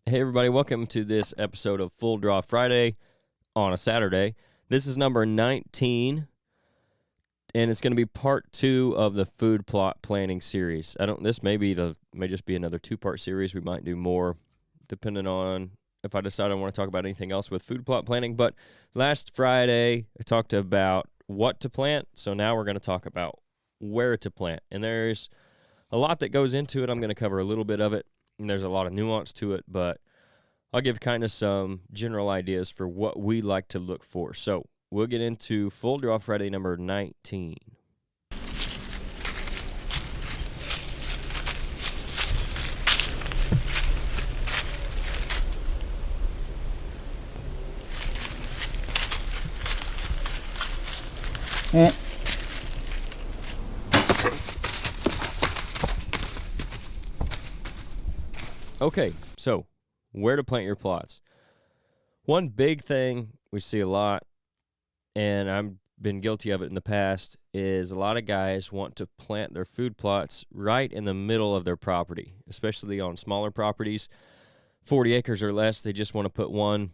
Hey, everybody, welcome to this episode of Full Draw Friday on a Saturday. This is number 19, and it's going to be part 2 of the food plot planning series. This may just be another 2-part series. We might do more, depending on if I decide I want to talk about anything else with food plot planning. But last Friday, I talked about what to plant, so now we're going to talk about where to plant. And there's a lot that goes into it. I'm going to cover a little bit of it. And there's a lot of nuance to it, but I'll give kind of some general ideas for what we like to look for. So we'll get into Full Draw Friday number 19. Okay, so where to plant your plots. One big thing we see a lot, and I've been guilty of it in the past, is a lot of guys want to plant their food plots right in the middle of their property, especially on smaller properties, 40 acres or less. They just want to put one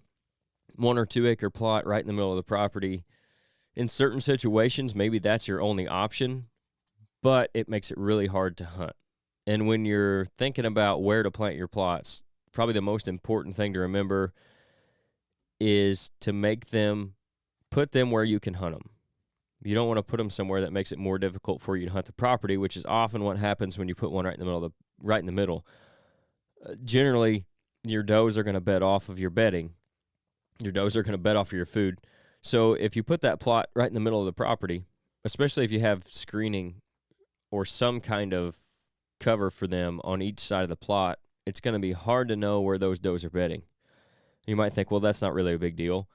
or 2 acre plot right in the middle of the property. In certain situations, maybe that's your only option, but it makes it really hard to hunt. And when you're thinking about where to plant your plots, probably the most important thing to remember is to put them where you can hunt them. You don't want to put them somewhere that makes it more difficult for you to hunt the property, which is often what happens when you put one right in the middle. Generally, your does are going to bed off of your bedding. Your does are going to bed off of your food. So if you put that plot right in the middle of the property, especially if you have screening or some kind of cover for them on each side of the plot, it's going to be hard to know where those does are bedding. You might think, well, that's not really a big deal.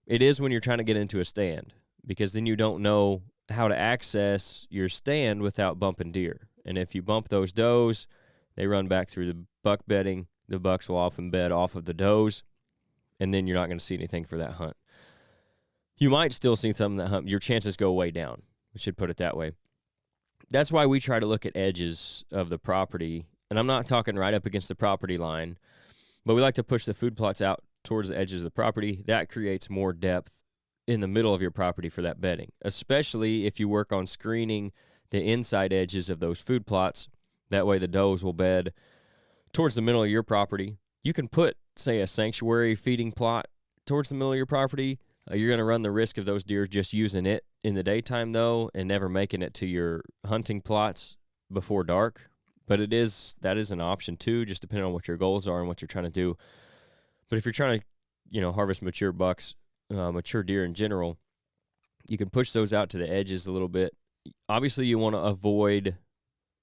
It is when you're trying to get into a stand, because then you don't know how to access your stand without bumping deer. And if you bump those does, they run back through the buck bedding. The bucks will often bed off of the does, and then you're not going to see anything for that hunt. You might still see something that hunt. Your chances go way down. We should put it that way. That's why we try to look at edges of the property, and I'm not talking right up against the property line, but we like to push the food plots out towards the edges of the property. That creates more depth in the middle of your property for that bedding, especially if you work on screening the inside edges of those food plots. That way the does will bed towards the middle of your property. You can put, say, a sanctuary feeding plot towards the middle of your property. You're going to run the risk of those deer just using it in the daytime, though, and never making it to your hunting plots before dark. But that is an option, too, just depending on what your goals are and what you're trying to do. But if you're trying to, harvest mature bucks, mature deer in general, you can push those out to the edges a little bit. Obviously, you want to avoid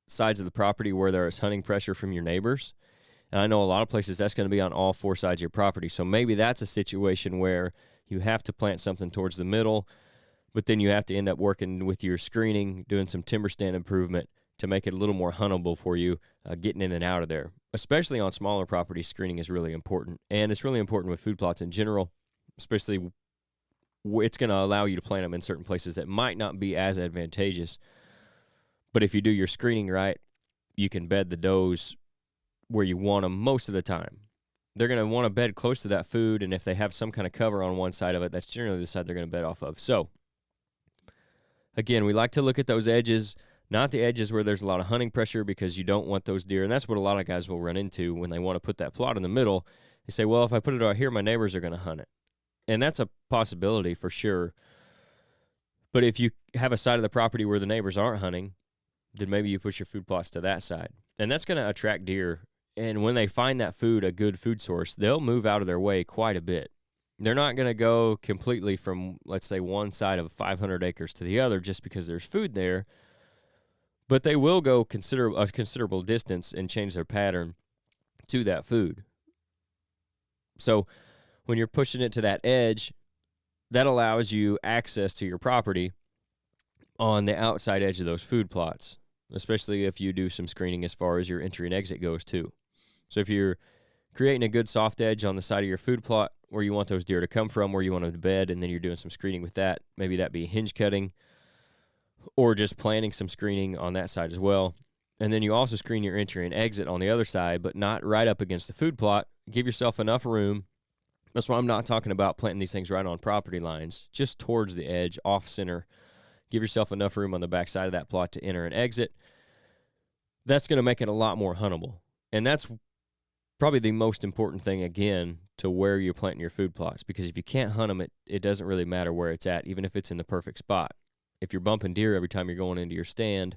sides of the property where there is hunting pressure from your neighbors. And I know a lot of places that's going to be on all 4 sides of your property. So maybe that's a situation where you have to plant something towards the middle, but then you have to end up working with your screening, doing some timber stand improvement to make it a little more huntable for you, getting in and out of there. Especially on smaller properties, screening is really important. And it's really important with food plots in general, especially it's going to allow you to plant them in certain places that might not be as advantageous. But if you do your screening right, you can bed the does where you want them most of the time. They're going to want to bed close to that food, and if they have some kind of cover on one side of it, that's generally the side they're going to bed off of. So, again, we like to look at those edges, not the edges where there's a lot of hunting pressure, because you don't want those deer, and that's what a lot of guys will run into when they want to put that plot in the middle. They say, well, if I put it out here, my neighbors are going to hunt it. And that's a possibility for sure. But if you have a side of the property where the neighbors aren't hunting, then maybe you push your food plots to that side. And that's going to attract deer. And when they find that food, a good food source, they'll move out of their way quite a bit. They're not going to go completely from, let's say, one side of 500 acres to the other just because there's food there, but they will go a considerable distance and change their pattern to that food. So when you're pushing it to that edge, that allows you access to your property on the outside edge of those food plots, especially if you do some screening as far as your entry and exit goes too. So if you're creating a good soft edge on the side of your food plot where you want those deer to come from, where you want them to bed, and then you're doing some screening with that, maybe that be hinge cutting or just planting some screening on that side as well. And then you also screen your entry and exit on the other side, but not right up against the food plot. Give yourself enough room. That's why I'm not talking about planting these things right on property lines, just towards the edge, off center. Give yourself enough room on the back side of that plot to enter and exit. That's going to make it a lot more huntable. And that's probably the most important thing, again, to where you're planting your food plots. Because if you can't hunt them, it doesn't really matter where it's at, even if it's in the perfect spot. If you're bumping deer every time you're going into your stand,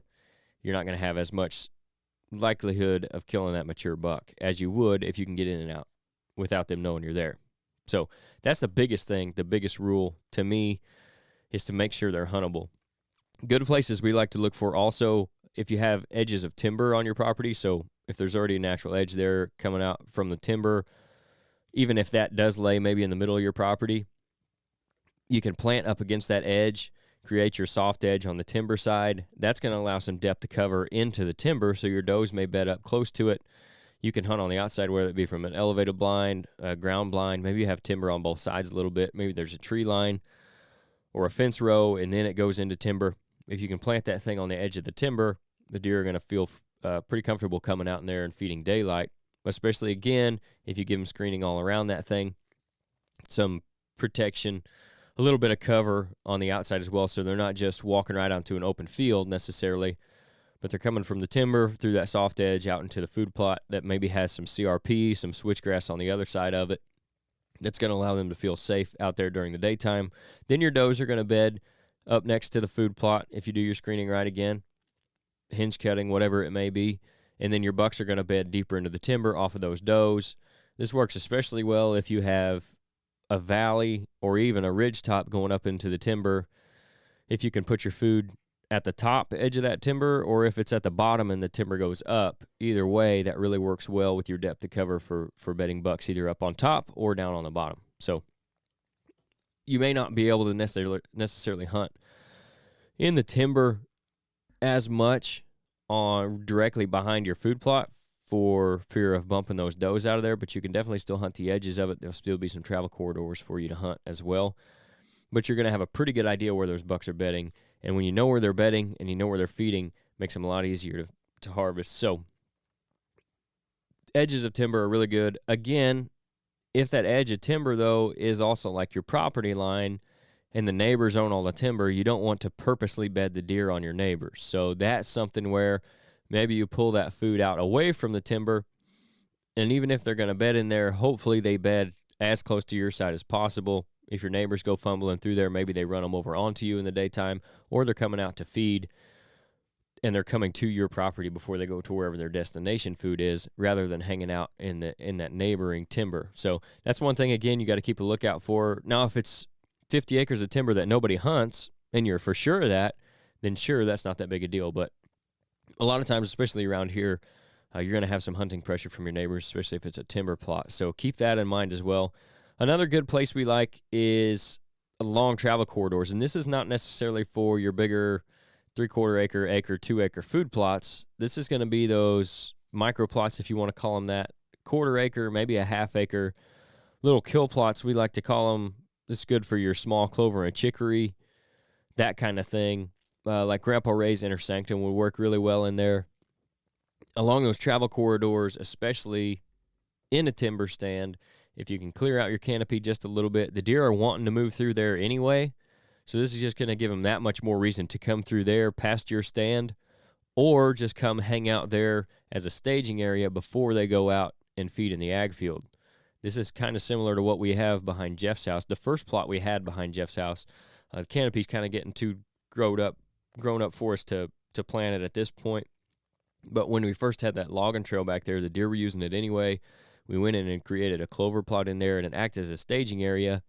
you're not going to have as much likelihood of killing that mature buck as you would if you can get in and out without them knowing you're there. So that's the biggest thing, the biggest rule to me, is to make sure they're huntable. Good places we like to look for also, if you have edges of timber on your property, so if there's already a natural edge there coming out from the timber, even if that does lay maybe in the middle of your property, you can plant up against that edge, create your soft edge on the timber side. That's going to allow some depth to cover into the timber, so your does may bed up close to it. You can hunt on the outside, whether it be from an elevated blind, a ground blind. Maybe you have timber on both sides a little bit. Maybe there's a tree line or a fence row, and then it goes into timber. If you can plant that thing on the edge of the timber, the deer are going to feel pretty comfortable coming out in there and feeding daylight, especially, again, if you give them screening all around that thing, some protection, a little bit of cover on the outside as well, so they're not just walking right onto an open field necessarily, but they're coming from the timber through that soft edge out into the food plot that maybe has some CRP, some switchgrass on the other side of it. That's going to allow them to feel safe out there during the daytime. Then your does are going to bed up next to the food plot if you do your screening right again, hinge cutting, whatever it may be. And then your bucks are going to bed deeper into the timber off of those does. This works especially well if you have a valley or even a ridge top going up into the timber. If you can put your food at the top edge of that timber, or if it's at the bottom and the timber goes up, either way, that really works well with your depth of cover for bedding bucks, either up on top or down on the bottom. So you may not be able to necessarily hunt in the timber as much on directly behind your food plot for fear of bumping those does out of there, but you can definitely still hunt the edges of it. There'll still be some travel corridors for you to hunt as well. But you're going to have a pretty good idea where those bucks are bedding. And when you know where they're bedding and you know where they're feeding, makes them a lot easier to harvest. So edges of timber are really good. Again, if that edge of timber, though, is also like your property line and the neighbors own all the timber, you don't want to purposely bed the deer on your neighbors. So that's something where maybe you pull that food out away from the timber, and even if they're going to bed in there, hopefully they bed as close to your side as possible. If your neighbors go fumbling through there, maybe they run them over onto you in the daytime, or they're coming out to feed, and they're coming to your property before they go to wherever their destination food is, rather than hanging out in that neighboring timber. So that's one thing, again, you got to keep a lookout for. Now, if it's 50 acres of timber that nobody hunts, and you're for sure of that, then sure, that's not that big a deal. But a lot of times, especially around here, you're going to have some hunting pressure from your neighbors, especially if it's a timber plot. So keep that in mind as well. Another good place we like is along travel corridors, and this is not necessarily for your bigger 3/4 acre, 2 acre food plots. This is going to be those micro plots, if you want to call them that, 1/4 acre, maybe a 1/2 acre, little kill plots, we like to call them. This is good for your small clover and chicory, that kind of thing. Like Grandpa Ray's Inner Sanctum would work really well in there. Along those travel corridors, especially in a timber stand, if you can clear out your canopy just a little bit, the deer are wanting to move through there anyway. So this is just going to give them that much more reason to come through there past your stand, or just come hang out there as a staging area before they go out and feed in the ag field. This is kind of similar to what we have behind Jeff's house. The first plot we had behind Jeff's house, the canopy's kind of getting too grown up for us to plant it at this point. But when we first had that logging trail back there, the deer were using it anyway. We went in and created a clover plot in there, and it acted as a staging area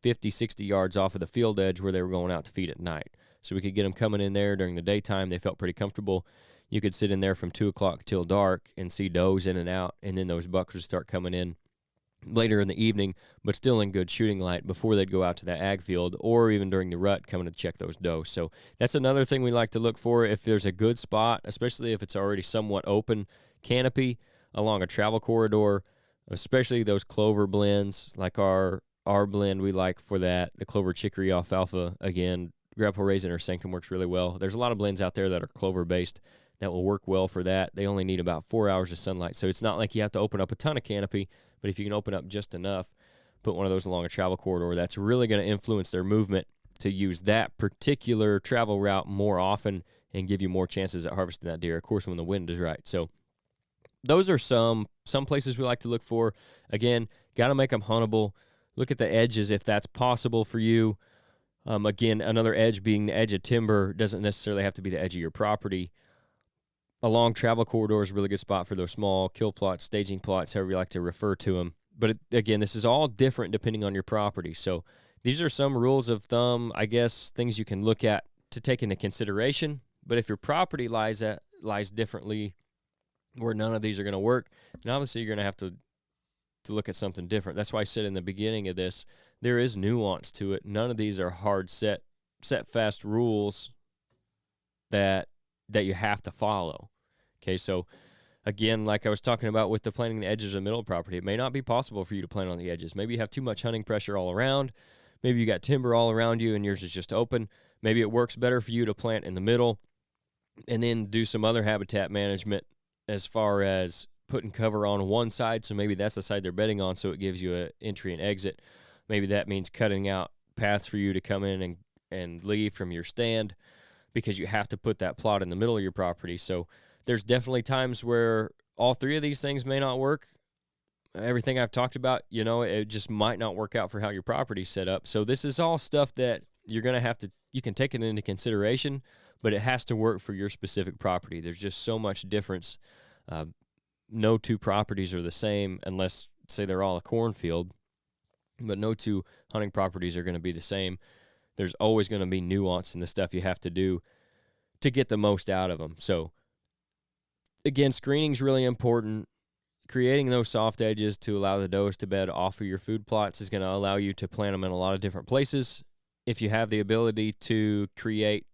50, 60 yards off of the field edge where they were going out to feed at night. So we could get them coming in there during the daytime. They felt pretty comfortable. You could sit in there from 2 o'clock till dark and see does in and out, and then those bucks would start coming in later in the evening, but still in good shooting light before they'd go out to that ag field, or even during the rut coming to check those does. So that's another thing we like to look for. If there's a good spot, especially if it's already somewhat open canopy along a travel corridor, especially those clover blends, like our blend we like for that, the clover chicory alfalfa. Again, Grandpa Ray's Inner Sanctum works really well. There's a lot of blends out there that are clover based that will work well for that. They only need about 4 hours of sunlight, so it's not like you have to open up a ton of canopy, but if you can open up just enough, put one of those along a travel corridor, that's really going to influence their movement to use that particular travel route more often and give you more chances at harvesting that deer, of course, when the wind is right. So those are some places we like to look for. Again, got to make them huntable. Look at the edges if that's possible for you. Again, another edge being the edge of timber doesn't necessarily have to be the edge of your property. A long travel corridor is a really good spot for those small kill plots, staging plots, however you like to refer to them. But again, this is all different depending on your property. So these are some rules of thumb, I guess, things you can look at to take into consideration. But if your property lies differently, where none of these are going to work, then obviously you're going to have to look at something different. That's why I said in the beginning of this, there is nuance to it. None of these are hard set fast rules that you have to follow. Okay, so again, like I was talking about with the planting the edges of the middle of the property, it may not be possible for you to plant on the edges. Maybe you have too much hunting pressure all around. Maybe you got timber all around you and yours is just open. Maybe it works better for you to plant in the middle and then do some other habitat management as far as putting cover on one side, so maybe that's the side they're bedding on, so it gives you an entry and exit. Maybe that means cutting out paths for you to come in and leave from your stand because you have to put that plot in the middle of your property. So there's definitely times where all three of these things may not work. Everything I've talked about, it just might not work out for how your property's set up. So this is all stuff that you're going to have to, you can take it into consideration, but it has to work for your specific property. There's just so much difference. No two properties are the same unless, say, they're all a cornfield, but no two hunting properties are going to be the same. There's always going to be nuance in the stuff you have to do to get the most out of them. So, again, screening is really important. Creating those soft edges to allow the does to bed off of your food plots is going to allow you to plant them in a lot of different places. If you have the ability to create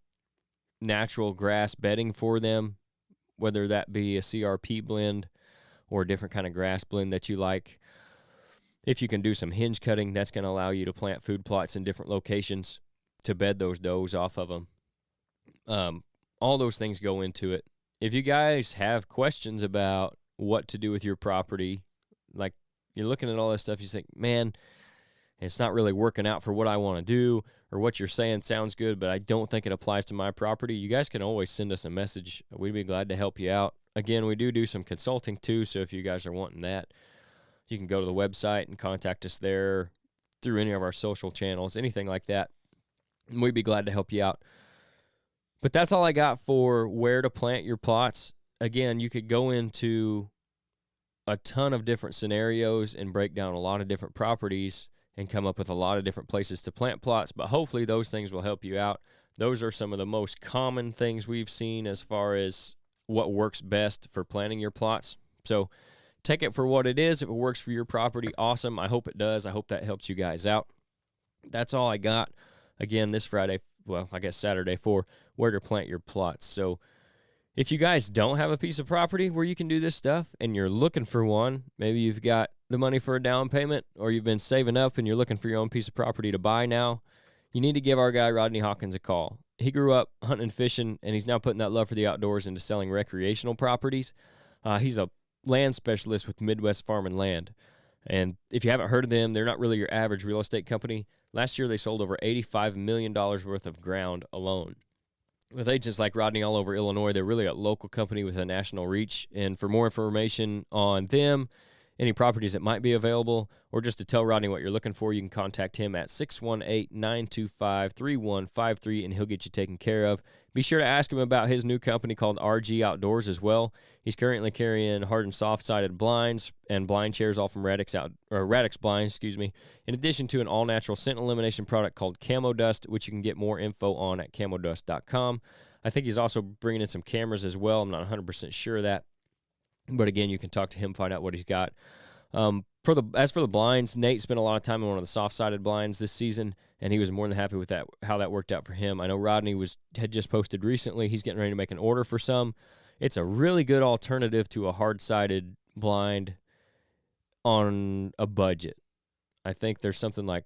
natural grass bedding for them, whether that be a CRP blend or a different kind of grass blend that you like. If you can do some hinge cutting, that's going to allow you to plant food plots in different locations to bed those does off of them. All those things go into it. If you guys have questions about what to do with your property, like you're looking at all this stuff, you think, man, it's not really working out for what I want to do, or what you're saying sounds good, but I don't think it applies to my property, you guys can always send us a message. We'd be glad to help you out. Again, we do some consulting too, so if you guys are wanting that, you can go to the website and contact us there through any of our social channels, anything like that. And we'd be glad to help you out. But that's all I got for where to plant your plots. Again, you could go into a ton of different scenarios and break down a lot of different properties and come up with a lot of different places to plant plots, but hopefully those things will help you out. Those are some of the most common things we've seen as far as what works best for planting your plots. So take it for what it is. If it works for your property, awesome. I hope it does. I hope that helps you guys out. That's all I got. Again, this Friday, well, I guess Saturday, for where to plant your plots. So if you guys don't have a piece of property where you can do this stuff and you're looking for one, maybe you've got the money for a down payment or you've been saving up and you're looking for your own piece of property to buy now, you need to give our guy Rodney Hawkins a call. He grew up hunting and fishing, and he's now putting that love for the outdoors into selling recreational properties. He's a land specialist with Midwest Farm and Land. And if you haven't heard of them, they're not really your average real estate company. Last year, they sold over $85 million worth of ground alone. With agents like Rodney all over Illinois, they're really a local company with a national reach. And for more information on them, any properties that might be available, or just to tell Rodney what you're looking for, you can contact him at 618-925-3153, and he'll get you taken care of. Be sure to ask him about his new company called RG Outdoors as well. He's currently carrying hard and soft-sided blinds and blind chairs, all from Radix Blinds, in addition to an all-natural scent elimination product called Camo Dust, which you can get more info on at camodust.com. I think he's also bringing in some cameras as well. I'm not 100% sure of that. But again, you can talk to him, find out what he's got. As for the blinds, Nate spent a lot of time on one of the soft-sided blinds this season, and he was more than happy with that, how that worked out for him. I know Rodney had just posted recently. He's getting ready to make an order for some. It's a really good alternative to a hard-sided blind on a budget. I think there's something like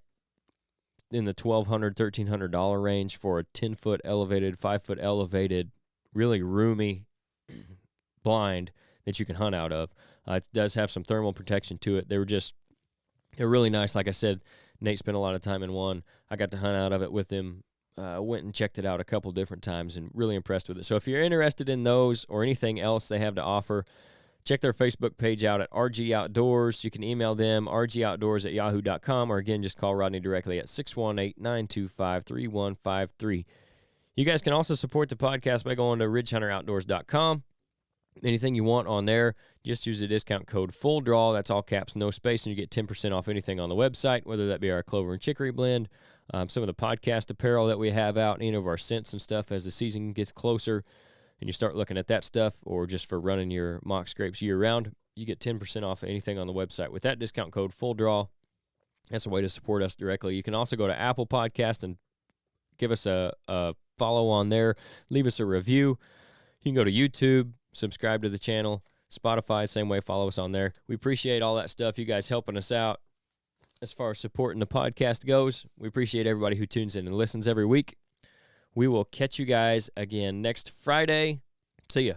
in the $1,200, $1,300 range for a 10-foot elevated, 5-foot elevated, really roomy blind that you can hunt out of. It does have some thermal protection to it. They're really nice. Like I said, Nate spent a lot of time in one. I got to hunt out of it with him. Went and checked it out a couple different times and really impressed with it. So if you're interested in those or anything else they have to offer, check their Facebook page out at RG Outdoors. You can email them, rgoutdoors@yahoo.com, or again, just call Rodney directly at 618-925-3153. You guys can also support the podcast by going to ridgehunteroutdoors.com. Anything you want on there, just use the discount code FULLDRAW. That's all caps, no space, and you get 10% off anything on the website, whether that be our Clover and Chicory blend, some of the podcast apparel that we have out, any of our scents and stuff as the season gets closer and you start looking at that stuff, or just for running your mock scrapes year-round, you get 10% off anything on the website with that discount code FULLDRAW. That's a way to support us directly. You can also go to Apple Podcast and give us a follow on there. Leave us a review. You can go to YouTube, subscribe to the channel. Spotify, same way, follow us on there. We appreciate all that stuff. You guys helping us out as far as supporting the podcast goes. We appreciate everybody who tunes in and listens every week. We will catch you guys again next Friday. See ya.